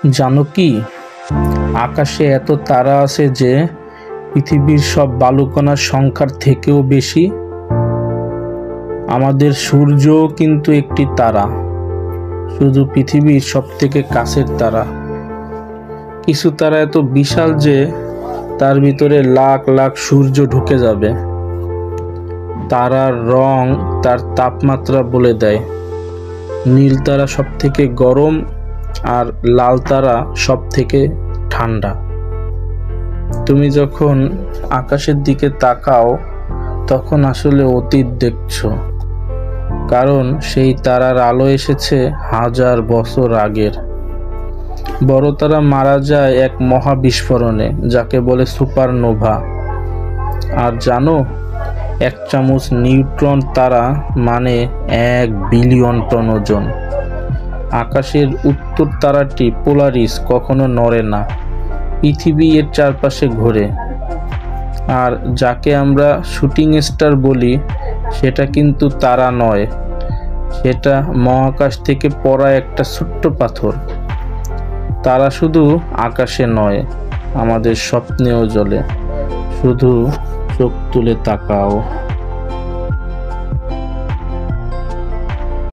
জানো কি, আকাশে এত তারা আছে যে পৃথিবীর সব বালুকণার সংখ্যার থেকেও বেশি। আমাদের সূর্যও কিন্তু একটি তারা, শুধু পৃথিবীর সব থেকে কাছের তারা। কিছু তারা এত বিশাল যে তার ভিতরে লাখ লাখ সূর্য ঢুকে যাবে। তারার রং তার তাপমাত্রা বলে দেয়। নীল তারা সব থেকে গরম আর লাল তারা সব থেকে ঠান্ডা। তুমি যখন আকাশের দিকে তাকাও তখন আসলে অতীত দেখছো, কারণ সেই তারার আলো এসেছে হাজার বছর আগের। বড় তারা মারা যায় এক মহাবিস্ফোরণে, যাকে বলে সুপারনোভা। আর জানো, এক চামচ নিউট্রন তারা মানে 1 বিলিয়ন টন ওজন। আকাশের উত্তর তারাটি পোলারিস কখনো নড়ে না, পৃথিবী এর চারপাশে ঘোরে। আর যাকে আমরা শুটিং স্টার বলি, সেটা কিন্তু তারা নয়, সেটা মহাকাশ থেকে পড়া একটা ছোট্ট পাথর। তারা শুধু আকাশে নয়, আমাদের স্বপ্নেও জ্বলে। শুধু চোখ তুলে তাকাও।